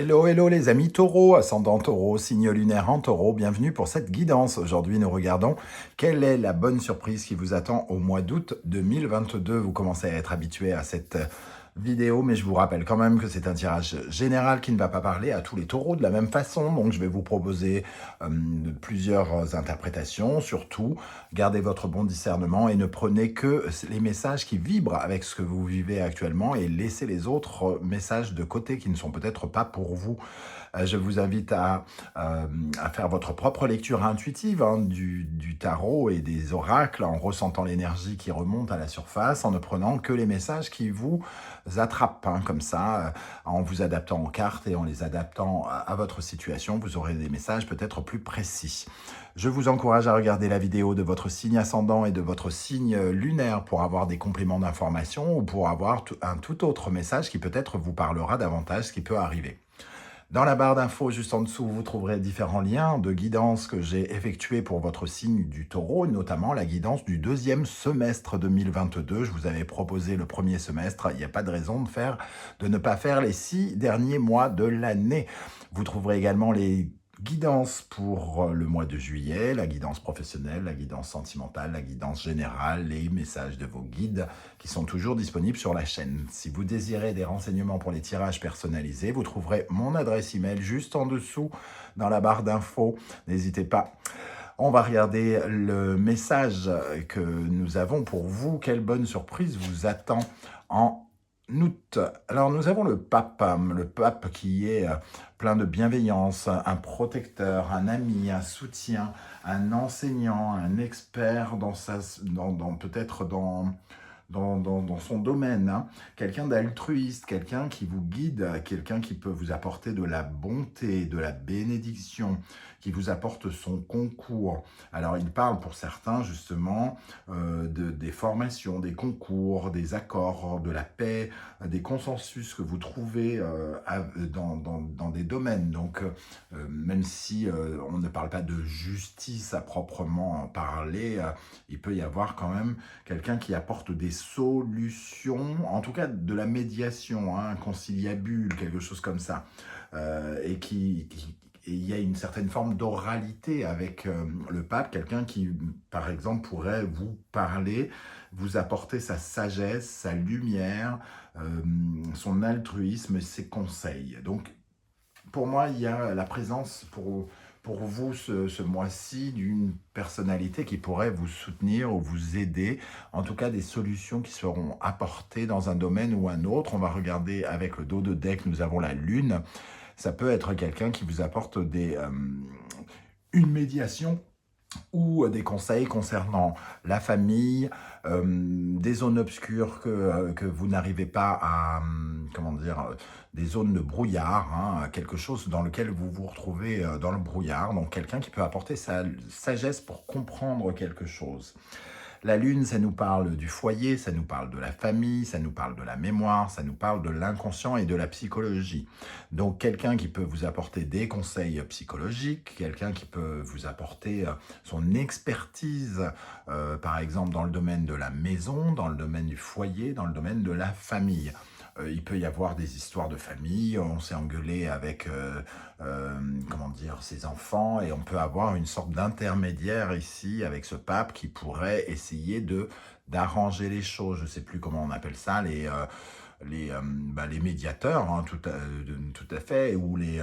Hello, hello les amis taureaux, ascendant taureau, signe lunaire en taureau, bienvenue pour cette guidance. Aujourd'hui nous regardons quelle est la bonne surprise qui vous attend au mois d'août 2022. Vous commencez à être habitué à cette vidéo, mais je vous rappelle quand même que c'est un tirage général qui ne va pas parler à tous les taureaux de la même façon. Donc je vais vous proposer plusieurs interprétations. Surtout, gardez votre bon discernement et ne prenez que les messages qui vibrent avec ce que vous vivez actuellement et laissez les autres messages de côté qui ne sont peut-être pas pour vous. Je vous invite à faire votre propre lecture intuitive du tarot et des oracles en ressentant l'énergie qui remonte à la surface, en ne prenant que les messages qui vous attrapent, comme ça, en vous adaptant aux cartes et en les adaptant à votre situation. Vous aurez des messages peut-être plus précis. Je vous encourage à regarder la vidéo de votre signe ascendant et de votre signe lunaire pour avoir des compléments d'information ou pour avoir un tout autre message qui peut-être vous parlera davantage, ce qui peut arriver. Dans la barre d'infos, juste en dessous, vous trouverez différents liens de guidance que j'ai effectués pour votre signe du taureau, notamment la guidance du deuxième semestre 2022. Je vous avais proposé le premier semestre, il n'y a pas de raison de ne pas faire les 6 derniers mois de l'année. Vous trouverez également les guidance pour le mois de juillet, la guidance professionnelle, la guidance sentimentale, la guidance générale, les messages de vos guides qui sont toujours disponibles sur la chaîne. Si vous désirez des renseignements pour les tirages personnalisés, vous trouverez mon adresse email juste en dessous dans la barre d'infos. N'hésitez pas. On va regarder le message que nous avons pour vous. Quelle bonne surprise vous attend en août. Alors nous avons le pape qui est plein de bienveillance, un protecteur, un ami, un soutien, un enseignant, un expert peut-être dans son domaine, quelqu'un d'altruiste, quelqu'un qui vous guide, quelqu'un qui peut vous apporter de la bonté, de la bénédiction, qui vous apporte son concours. Alors il parle pour certains justement des formations, des concours, des accords, de la paix, des consensus que vous trouvez dans des domaines. Donc même si on ne parle pas de justice à proprement parler, il peut y avoir quand même quelqu'un qui apporte des solutions, en tout cas de la médiation, conciliabule, quelque chose comme ça, et il y a une certaine forme d'oralité avec le pape, quelqu'un qui, par exemple, pourrait vous parler, vous apporter sa sagesse, sa lumière, son altruisme, ses conseils. Donc, pour moi, il y a la présence pour vous ce mois-ci d'une personnalité qui pourrait vous soutenir ou vous aider, en tout cas des solutions qui seront apportées dans un domaine ou un autre. On va regarder avec le dos de deck, nous avons la lune. Ça peut être quelqu'un qui vous apporte une médiation ou des conseils concernant la famille, des zones obscures que vous n'arrivez pas à, des zones de brouillard, quelque chose dans lequel vous vous retrouvez dans le brouillard, donc quelqu'un qui peut apporter sa sagesse pour comprendre quelque chose. La lune, ça nous parle du foyer, ça nous parle de la famille, ça nous parle de la mémoire, ça nous parle de l'inconscient et de la psychologie. Donc quelqu'un qui peut vous apporter des conseils psychologiques, quelqu'un qui peut vous apporter son expertise, par exemple dans le domaine de la maison, dans le domaine du foyer, dans le domaine de la famille. Il peut y avoir des histoires de famille, on s'est engueulé avec ses enfants, et on peut avoir une sorte d'intermédiaire ici avec ce pape qui pourrait essayer d'arranger les choses. Je ne sais plus comment on appelle ça, les médiateurs, tout à fait, ou les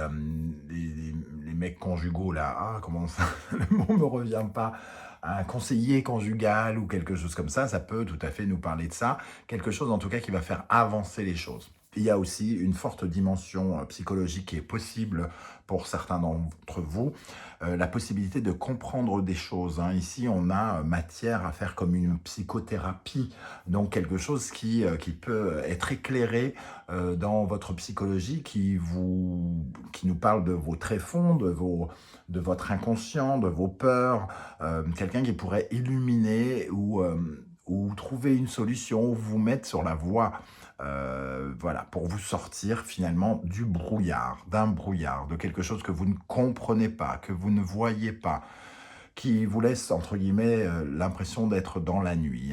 mecs conjugaux là, comment ça, le mot me revient pas, un conseiller conjugal ou quelque chose comme ça peut tout à fait nous parler de ça, quelque chose en tout cas qui va faire avancer les choses. Il y a aussi une forte dimension psychologique qui est possible pour certains d'entre vous, la possibilité de comprendre des choses. Ici, on a matière à faire comme une psychothérapie, donc quelque chose qui peut être éclairé dans votre psychologie, qui nous parle de vos tréfonds, de votre inconscient, de vos peurs, quelqu'un qui pourrait illuminer ou trouver une solution, ou vous mettre sur la voie, pour vous sortir finalement du brouillard, de quelque chose que vous ne comprenez pas, que vous ne voyez pas, qui vous laisse, entre guillemets, l'impression d'être dans la nuit.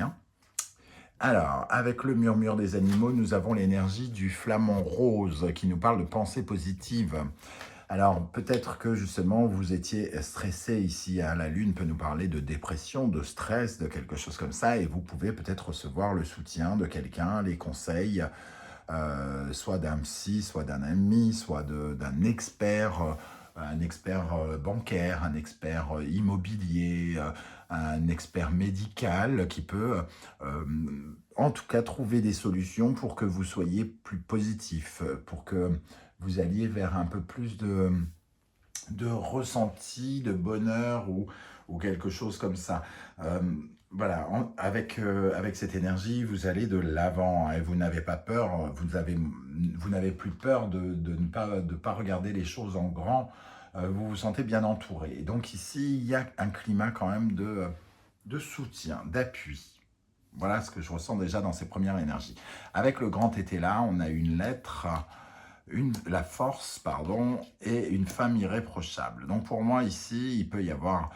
Alors, avec le murmure des animaux, nous avons l'énergie du flamant rose qui nous parle de pensée positive. Alors, peut-être que justement, vous étiez stressé ici, hein. La Lune peut nous parler de dépression, de stress, de quelque chose comme ça, et vous pouvez peut-être recevoir le soutien de quelqu'un, les conseils, soit d'un psy, soit d'un ami, soit d'un expert, un expert bancaire, un expert immobilier, un expert médical qui peut en tout cas trouver des solutions pour que vous soyez plus positif, pour que vous alliez vers un peu plus de ressenti, de bonheur ou quelque chose comme ça. Euh, voilà, avec cette énergie, vous allez de l'avant, hein, et vous n'avez pas peur, vous n'avez plus peur de pas regarder les choses en grand, vous vous sentez bien entouré. Et donc ici, il y a un climat quand même de soutien, d'appui. Voilà ce que je ressens déjà dans ces premières énergies. Avec le grand été là, on a une lettre, la force, pardon, et une femme irréprochable. Donc pour moi ici, il peut y avoir,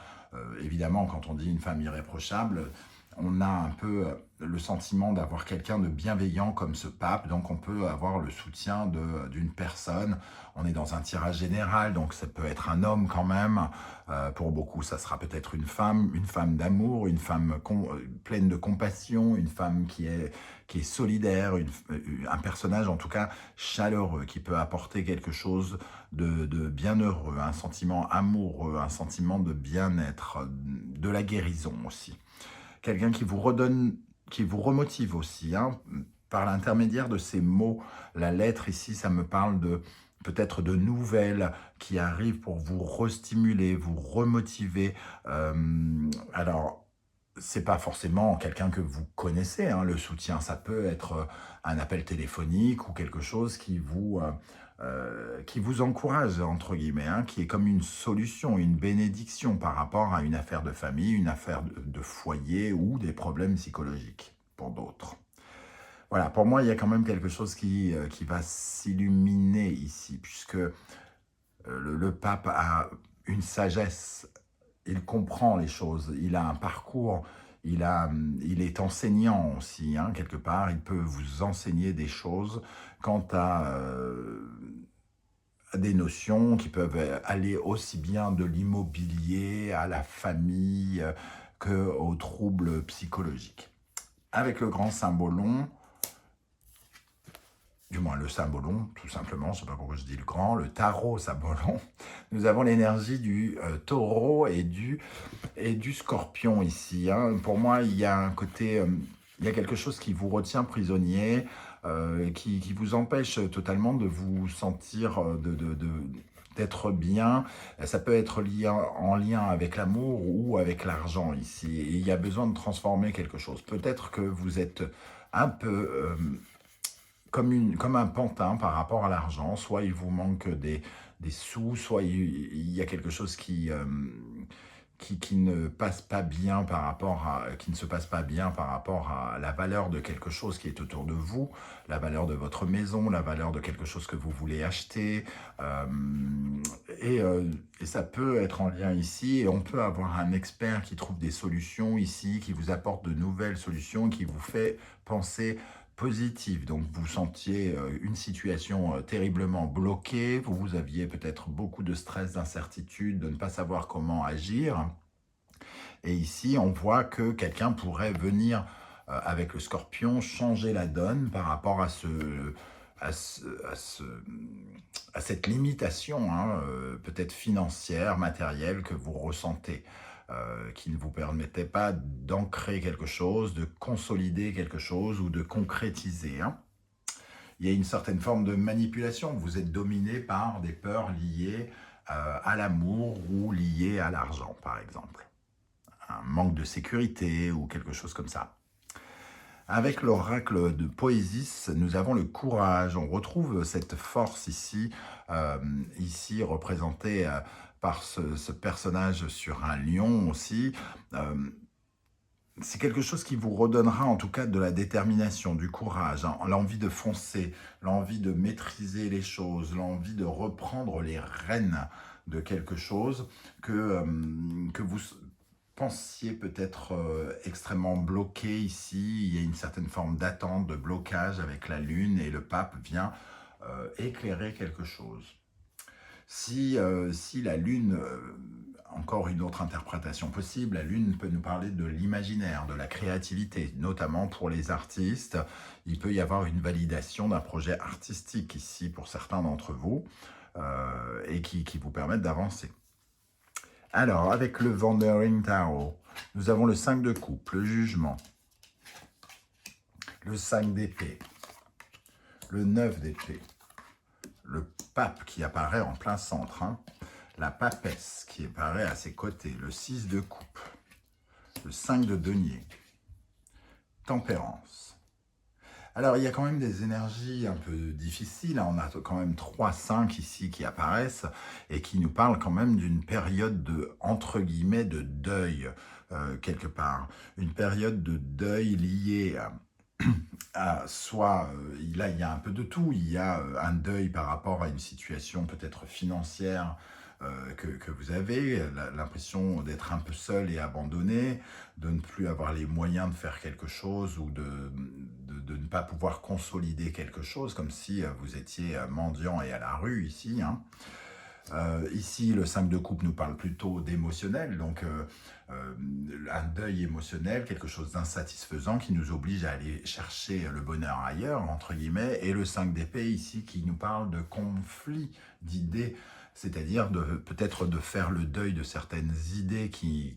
évidemment, quand on dit une femme irréprochable, on a un peu le sentiment d'avoir quelqu'un de bienveillant comme ce pape, donc on peut avoir le soutien d'une personne. On est dans un tirage général, donc ça peut être un homme quand même. Pour beaucoup, ça sera peut-être une femme d'amour, une femme pleine de compassion, une femme qui est solidaire, un personnage en tout cas chaleureux, qui peut apporter quelque chose de bienheureux, un sentiment amoureux, un sentiment de bien-être, de la guérison aussi. Quelqu'un qui vous redonne, qui vous remotive aussi, hein, par l'intermédiaire de ces mots. La lettre ici, ça me parle de peut-être de nouvelles qui arrivent pour vous restimuler, vous remotiver. Alors, c'est pas forcément quelqu'un que vous connaissez, hein, le soutien. Ça peut être un appel téléphonique ou quelque chose qui vous encourage, entre guillemets, hein, qui est comme une solution, une bénédiction par rapport à une affaire de famille, une affaire de foyer ou des problèmes psychologiques pour d'autres. Voilà, pour moi, il y a quand même quelque chose qui va s'illuminer ici, puisque le pape a une sagesse, il comprend les choses, il a un parcours, il est enseignant aussi, hein, quelque part, il peut vous enseigner des choses quant à des notions qui peuvent aller aussi bien de l'immobilier à la famille qu'aux troubles psychologiques. Avec le grand symbolon, du moins le symbolon, tout simplement, je ne sais pas pourquoi je dis le grand, le tarot symbolon, nous avons l'énergie du taureau et du scorpion ici, hein. Pour moi, il y a un côté, il y a quelque chose qui vous retient prisonnier, qui vous empêche totalement de vous sentir, d'être bien. Ça peut être lié en lien avec l'amour ou avec l'argent ici. Et il y a besoin de transformer quelque chose. Peut-être que vous êtes un peu comme un pantin par rapport à l'argent. Soit il vous manque des sous, soit il y a quelque chose qui ne passe pas bien par rapport qui ne se passe pas bien par rapport à la valeur de quelque chose qui est autour de vous, la valeur de votre maison, la valeur de quelque chose que vous voulez acheter, et ça peut être en lien ici, et on peut avoir un expert qui trouve des solutions ici, qui vous apporte de nouvelles solutions, qui vous fait penser positive. Donc vous sentiez une situation terriblement bloquée, vous aviez peut-être beaucoup de stress, d'incertitude, de ne pas savoir comment agir. Et ici, on voit que quelqu'un pourrait venir avec le scorpion changer la donne par rapport à à ce, à ce- à cette limitation, hein, peut-être financière, matérielle que vous ressentez, qui ne vous permettait pas d'ancrer quelque chose, de consolider quelque chose ou de concrétiser, hein. Il y a une certaine forme de manipulation. Vous êtes dominé par des peurs liées à l'amour ou liées à l'argent, par exemple. Un manque de sécurité ou quelque chose comme ça. Avec l'oracle de Poésis, nous avons le courage. On retrouve cette force ici, ici représentée par ce personnage sur un lion aussi. C'est quelque chose qui vous redonnera en tout cas de la détermination, du courage, hein, l'envie de foncer, l'envie de maîtriser les choses, l'envie de reprendre les rênes de quelque chose que vous pensiez peut-être extrêmement bloqué ici. Il y a une certaine forme d'attente, de blocage avec la Lune et le pape vient éclairer quelque chose. Si la Lune, encore une autre interprétation possible, la Lune peut nous parler de l'imaginaire, de la créativité, notamment pour les artistes. Il peut y avoir une validation d'un projet artistique ici pour certains d'entre vous et qui vous permettent d'avancer. Alors, avec le Wandering Tarot, nous avons le 5 de coupe, le jugement, le 5 d'épée, le 9 d'épée, le pape qui apparaît en plein centre, la papesse qui apparaît à ses côtés, le 6 de coupe, le 5 de denier, tempérance. Alors, il y a quand même des énergies un peu difficiles. On a quand même 3-5 ici qui apparaissent et qui nous parlent quand même d'une période de, entre guillemets, de deuil, quelque part. Une période de deuil liée soit, là, il y a un peu de tout. Il y a un deuil par rapport à une situation peut-être financière que vous avez, l'impression d'être un peu seul et abandonné, de ne plus avoir les moyens de faire quelque chose ou de ne pas pouvoir consolider quelque chose, comme si vous étiez mendiant et à la rue ici. Ici, le 5 de coupe nous parle plutôt d'émotionnel, donc un deuil émotionnel, quelque chose d'insatisfaisant qui nous oblige à aller chercher le bonheur ailleurs, entre guillemets, et le 5 d'épée ici qui nous parle de conflit d'idées, c'est-à-dire peut-être de faire le deuil de certaines idées qui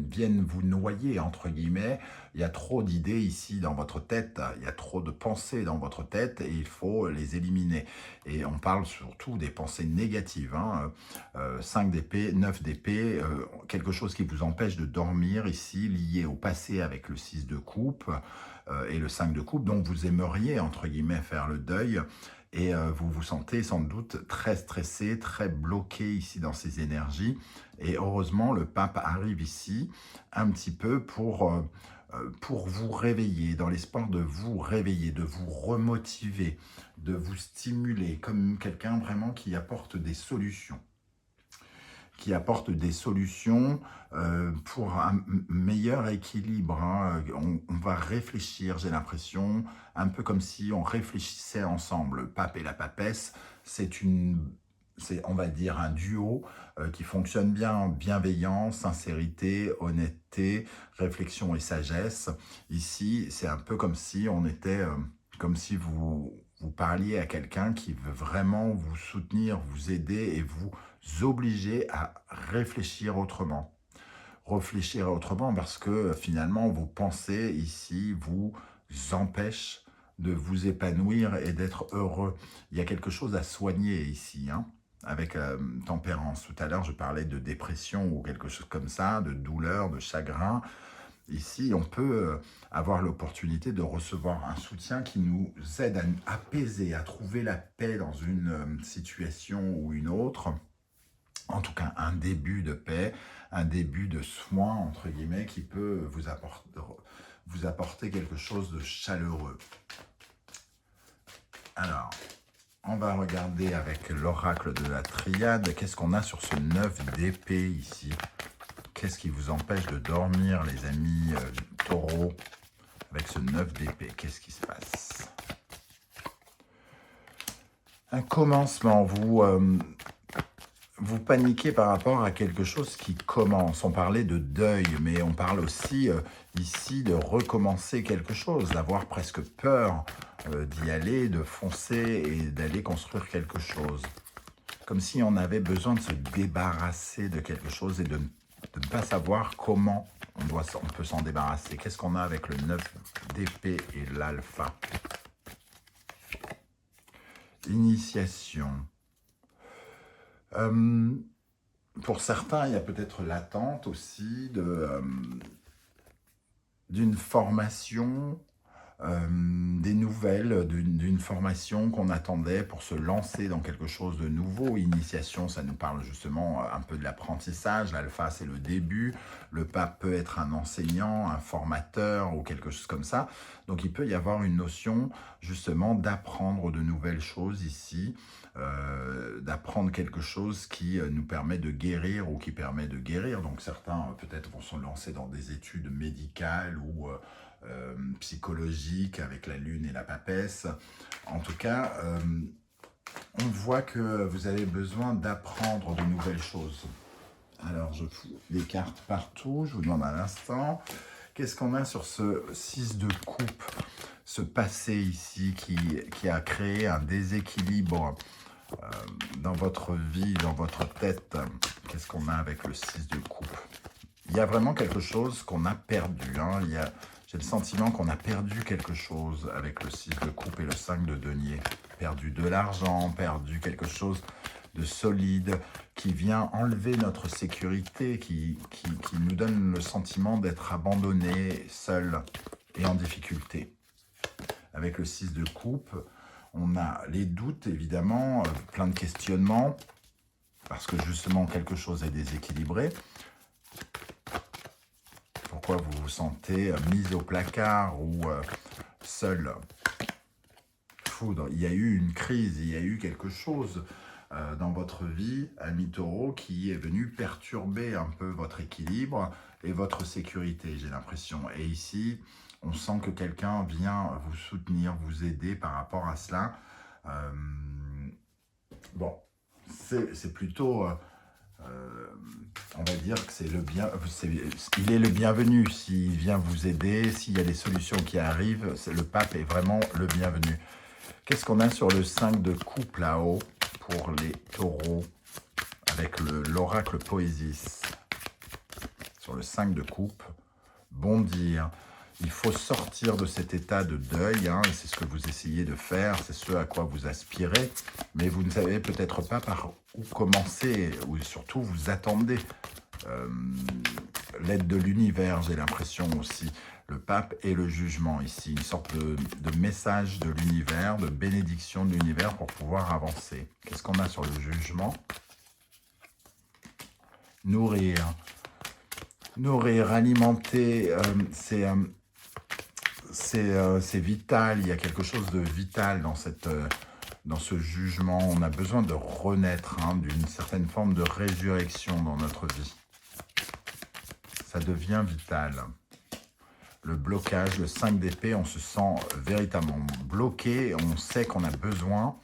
viennent vous noyer, entre guillemets. Il y a trop d'idées ici dans votre tête, il y a trop de pensées dans votre tête et il faut les éliminer. Et on parle surtout des pensées négatives. 5 d'épée, 9 d'épée, quelque chose qui vous empêche de dormir ici, lié au passé avec le 6 de coupe et le 5 de coupe. Donc vous aimeriez, entre guillemets, faire le deuil. Et vous vous sentez sans doute très stressé, très bloqué ici dans ces énergies. Et heureusement, le pape arrive ici un petit peu pour vous réveiller, dans l'espoir de vous réveiller, de vous remotiver, de vous stimuler, comme quelqu'un vraiment qui apporte des solutions. Pour un meilleur équilibre. On va réfléchir, j'ai l'impression, un peu comme si on réfléchissait ensemble. Le pape et la papesse, c'est, on va dire, un duo qui fonctionne bien, bienveillance, sincérité, honnêteté, réflexion et sagesse. Ici, c'est un peu comme si on était, comme si vous parliez à quelqu'un qui veut vraiment vous soutenir, vous aider et vous obliger à réfléchir autrement. Réfléchir autrement parce que finalement, vos pensées ici vous empêchent de vous épanouir et d'être heureux. Il y a quelque chose à soigner ici, avec tempérance. Tout à l'heure, je parlais de dépression ou quelque chose comme ça, de douleur, de chagrin. Ici, on peut avoir l'opportunité de recevoir un soutien qui nous aide à apaiser, à trouver la paix dans une situation ou une autre. En tout cas, un début de paix, un début de soin, entre guillemets, qui peut vous apporter quelque chose de chaleureux. Alors, on va regarder avec l'oracle de la triade. Qu'est-ce qu'on a sur ce 9 d'épée ici? Qu'est-ce qui vous empêche de dormir, les amis taureaux, avec ce 9 d'épée? Qu'est-ce qui se passe? Un commencement, vous paniquez par rapport à quelque chose qui commence. On parlait de deuil, mais on parle aussi ici de recommencer quelque chose, d'avoir presque peur d'y aller, de foncer et d'aller construire quelque chose. Comme si on avait besoin de se débarrasser de quelque chose et de ne pas savoir comment on peut s'en débarrasser. Qu'est-ce qu'on a avec le 9 d'épée et l'alpha? Initiation. Pour certains, il y a peut-être l'attente aussi d'une formation des nouvelles d'une formation qu'on attendait pour se lancer dans quelque chose de nouveau. Initiation, ça nous parle justement un peu de l'apprentissage. L'alpha, c'est le début. Le pape peut être un enseignant, un formateur ou quelque chose comme ça. Donc, il peut y avoir une notion justement d'apprendre de nouvelles choses ici, d'apprendre quelque chose qui nous permet de guérir ou qui permet de guérir. Donc, certains peut-être vont se lancer dans des études médicales ou psychologique avec la lune et la papesse. En tout cas, on voit que vous avez besoin d'apprendre de nouvelles choses. Alors, je fous les cartes partout, je vous demande un instant. Qu'est-ce qu'on a sur ce 6 de coupe, ce passé ici qui a créé un déséquilibre dans votre vie, dans votre tête? Qu'est-ce qu'on a avec le 6 de coupe? Il y a vraiment quelque chose qu'on a perdu. J'ai le sentiment qu'on a perdu quelque chose avec le 6 de coupe et le 5 de denier. Perdu de l'argent, perdu quelque chose de solide qui vient enlever notre sécurité, qui nous donne le sentiment d'être abandonné, seul et en difficulté. Avec le 6 de coupe, on a les doutes évidemment, plein de questionnements, parce que justement quelque chose est déséquilibré. Pourquoi vous vous sentez mis au placard ou seul? Foudre, il y a eu une crise, il y a eu quelque chose dans votre vie, ami Taureau, qui est venu perturber un peu votre équilibre et votre sécurité, j'ai l'impression. Et ici, on sent que quelqu'un vient vous soutenir, vous aider par rapport à cela. Bon, c'est plutôt... on va dire que c'est le bien, il est le bienvenu s'il vient vous aider, s'il y a des solutions qui arrivent, le pape est vraiment le bienvenu. Qu'est-ce qu'on a sur le 5 de coupe là-haut pour les taureaux avec l'oracle Poésis? Sur le 5 de coupe, bondir. Il faut sortir de cet état de deuil, et c'est ce que vous essayez de faire, c'est ce à quoi vous aspirez, mais vous ne savez peut-être pas par où commencer, ou surtout vous attendez l'aide de l'univers, j'ai l'impression aussi. Le pape et le jugement ici, une sorte de message de l'univers, de bénédiction de l'univers pour pouvoir avancer. Qu'est-ce qu'on a sur le jugement? Nourrir. Nourrir, alimenter, c'est vital, il y a quelque chose de vital dans ce jugement. On a besoin de renaître, d'une certaine forme de résurrection dans notre vie. Ça devient vital. Le blocage, le 5 d'épée, on se sent véritablement bloqué. On sait qu'on a besoin,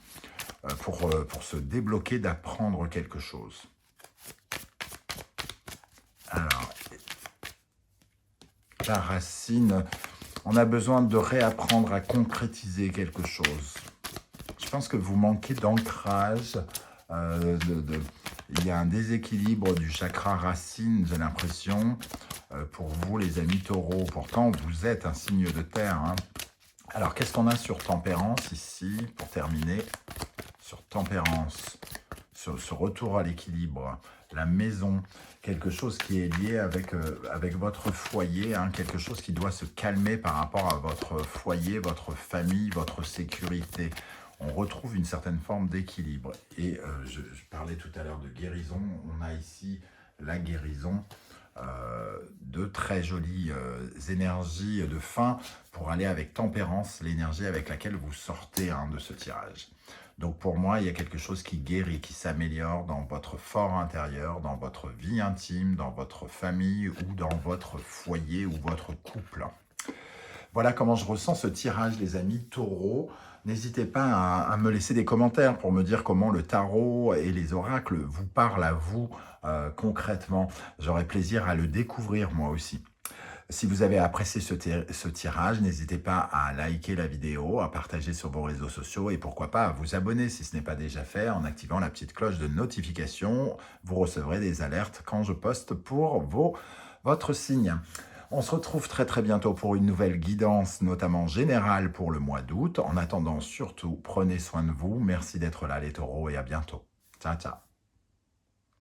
pour se débloquer, d'apprendre quelque chose. Alors, la racine, on a besoin de réapprendre à concrétiser quelque chose. Je pense que vous manquez d'ancrage. Il y a un déséquilibre du chakra racine, j'ai l'impression, pour vous les amis taureaux. Pourtant, vous êtes un signe de terre. Alors, qu'est-ce qu'on a sur tempérance ici, pour terminer? Sur tempérance, sur ce retour à l'équilibre, la maison, quelque chose qui est lié avec votre foyer, quelque chose qui doit se calmer par rapport à votre foyer, votre famille, votre sécurité. On retrouve une certaine forme d'équilibre. Et je parlais tout à l'heure de guérison. On a ici la guérison, de très jolies énergies de fin pour aller avec tempérance, l'énergie avec laquelle vous sortez de ce tirage. Donc pour moi, il y a quelque chose qui guérit, qui s'améliore dans votre fort intérieur, dans votre vie intime, dans votre famille ou dans votre foyer ou votre couple. Voilà comment je ressens ce tirage, les amis taureaux. N'hésitez pas à me laisser des commentaires pour me dire comment le tarot et les oracles vous parlent à vous concrètement. J'aurai plaisir à le découvrir moi aussi. Si vous avez apprécié ce tirage, n'hésitez pas à liker la vidéo, à partager sur vos réseaux sociaux et pourquoi pas à vous abonner si ce n'est pas déjà fait en activant la petite cloche de notification. Vous recevrez des alertes quand je poste pour votre signe. On se retrouve très très bientôt pour une nouvelle guidance, notamment générale pour le mois d'août. En attendant, surtout, prenez soin de vous. Merci d'être là les taureaux et à bientôt. Ciao, ciao.